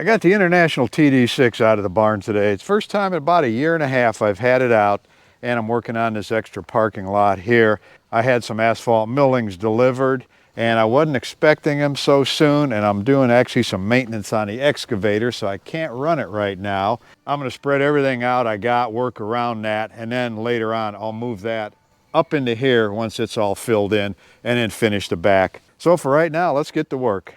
I got the International TD6 out of the barn today. It's the first time in about 1.5 years I've had it out, and I'm working on this extra parking lot here. I had some asphalt millings delivered, and I wasn't expecting them so soon, and I'm doing actually some maintenance on the excavator, so I can't run it right now. I'm going to spread everything out I got, work around that, and then later on I'll move that up into here once it's all filled in, and then finish the back. So for right now, let's get to work.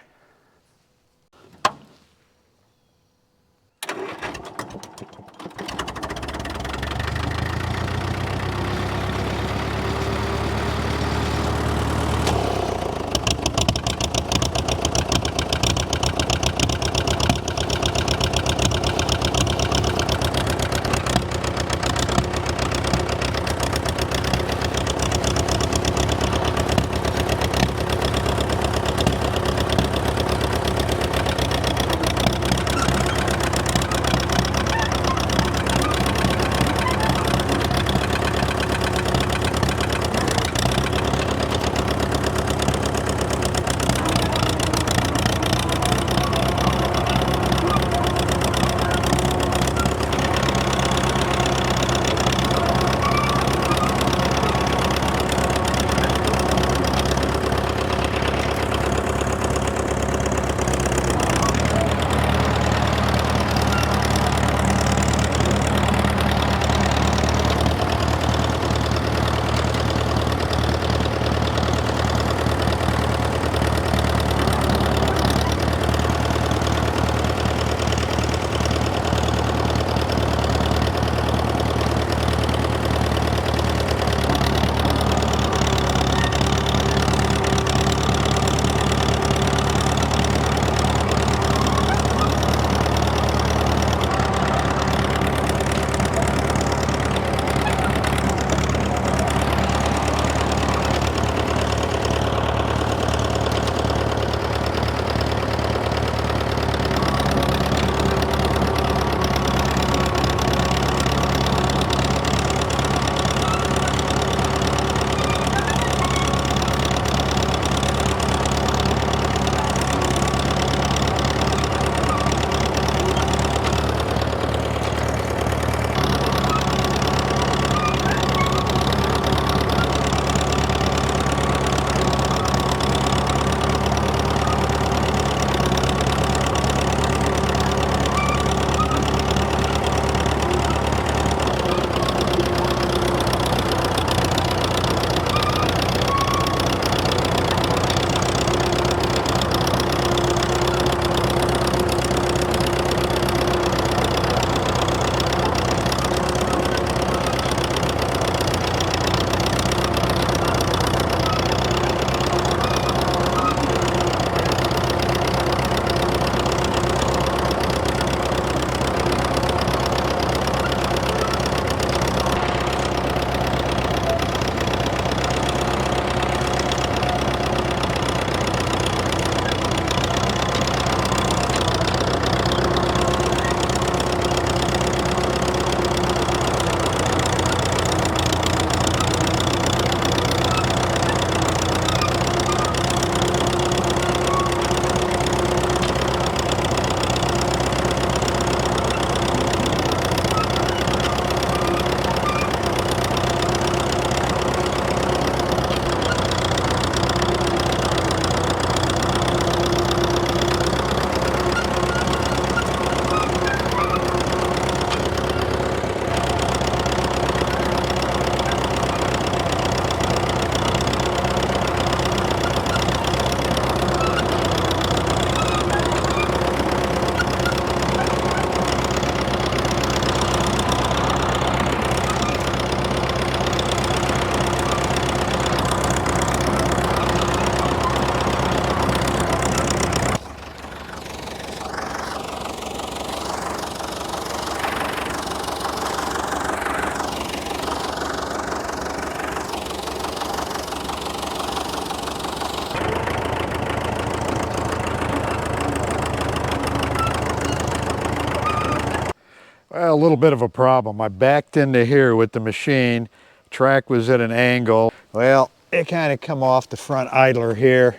Well, a little bit of a problem. I backed into here with the machine. Track was at an angle. Well, it kind of come off the front idler here.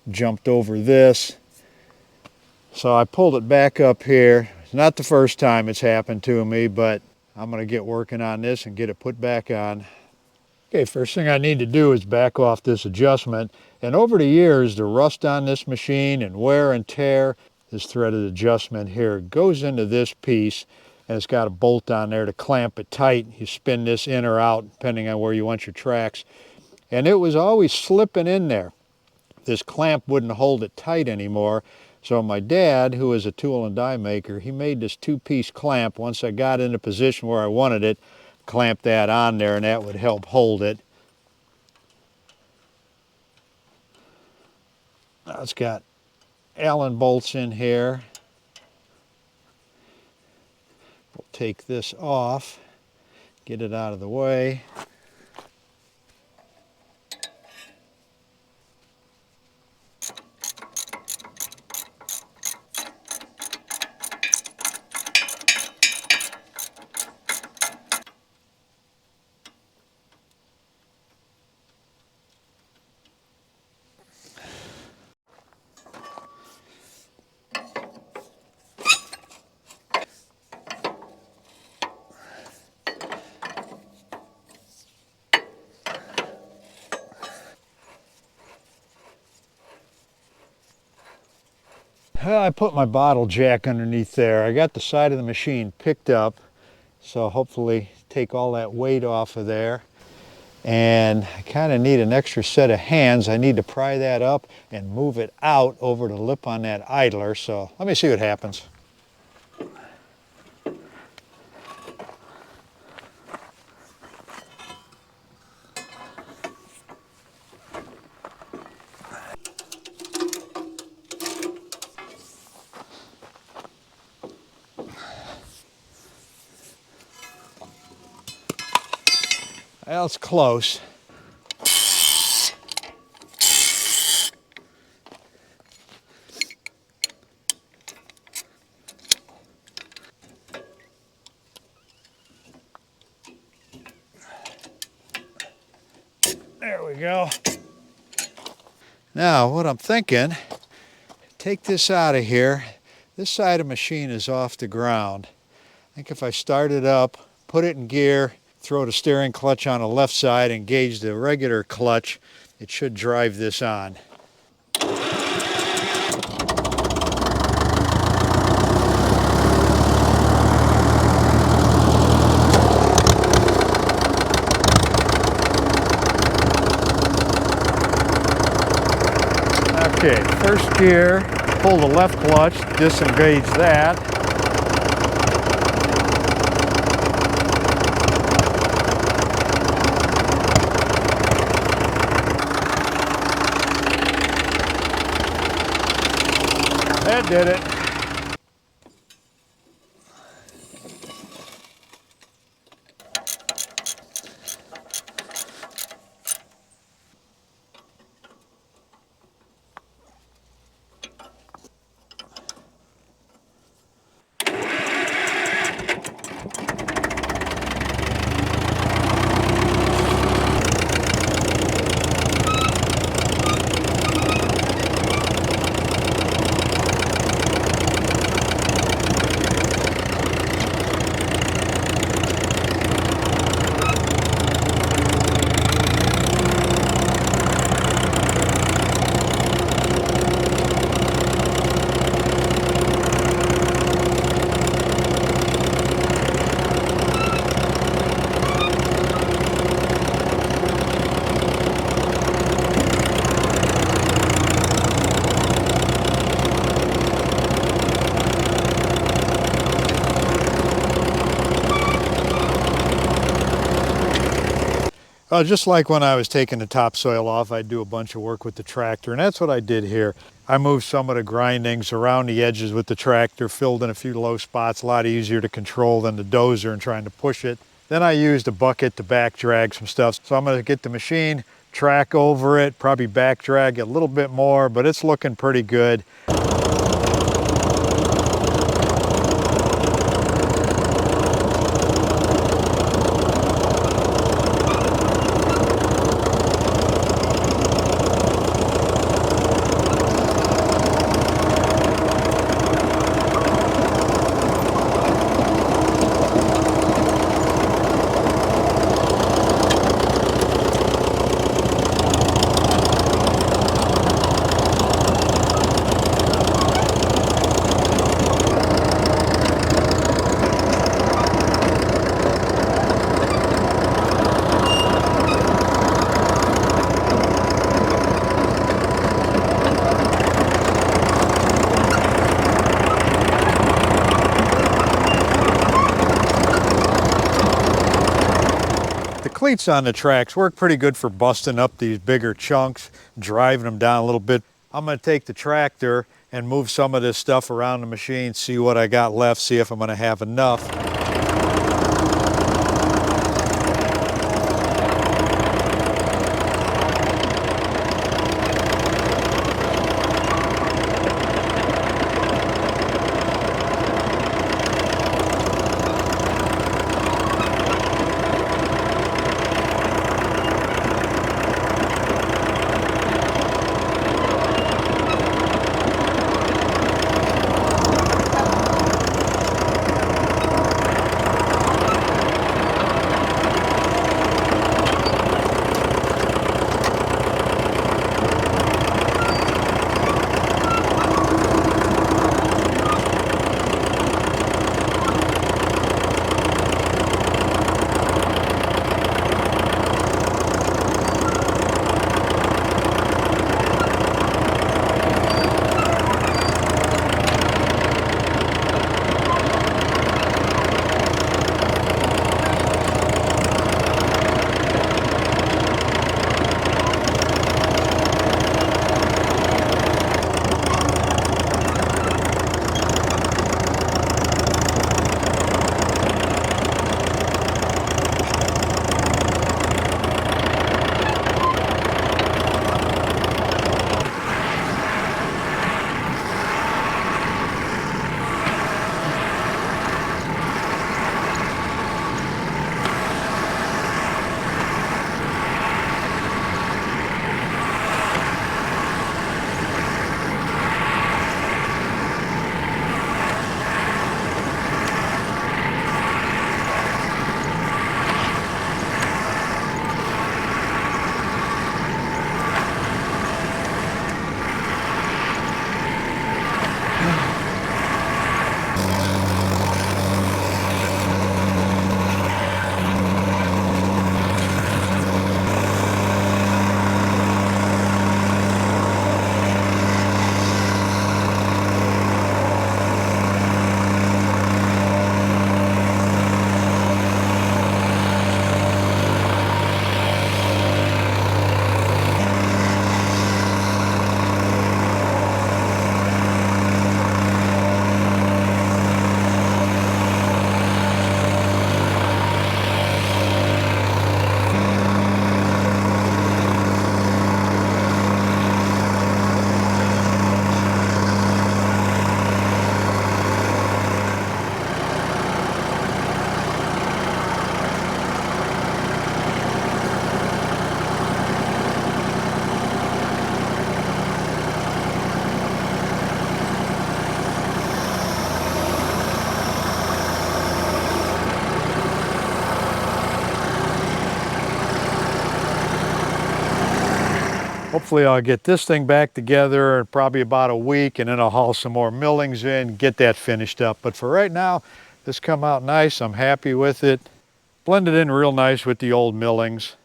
Jumped over this. So I pulled it back up here. It's not the first time it's happened to me, but I'm going to get working on this and get it put back on. Okay, first thing I need to do is back off this adjustment. And over the years, the rust on this machine and wear and tear, this threaded adjustment here goes into this piece, and it's got a bolt on there to clamp it tight. You spin this in or out depending on where you want your tracks. And it was always slipping in there. This clamp wouldn't hold it tight anymore. So my dad, who is a tool and die maker, he made this two-piece clamp. Once I got in a position where I wanted it, clamp that on there, and that would help hold it. Now it's got Allen bolts in here. We'll take this off, get it out of the way. I put my bottle jack underneath there. I got the side of the machine picked up, so hopefully take all that weight off of there. And I kind of need an extra set of hands. I need to pry that up and move it out over the lip on that idler. So let me see what happens. Well, it's close. There we go. Now, what I'm thinking, take this out of here. This side of the machine is off the ground. I think if I start it up, put it in gear, throw the steering clutch on the left side, engage the regular clutch, it should drive this on. Okay, first gear, pull the left clutch, disengage that. That did it. Just like when I was taking the topsoil off, I'd do a bunch of work with the tractor, and that's what I did here. I moved some of the grindings around the edges with the tractor, filled in a few low spots, a lot easier to control than the dozer and trying to push it. Then I used a bucket to back drag some stuff. So I'm going to get the machine, track over it, probably back drag a little bit more, but it's looking pretty good. cleats on the tracks work pretty good for busting up these bigger chunks, driving them down a little bit. I'm going to take the tractor and move some of this stuff around the machine, see what I got left, see if I'm going to have enough. Hopefully I'll get this thing back together in probably about a week, and then I'll haul some more millings in, get that finished up. But for right now, this come out nice. I'm happy with it. Blended in real nice with the old millings.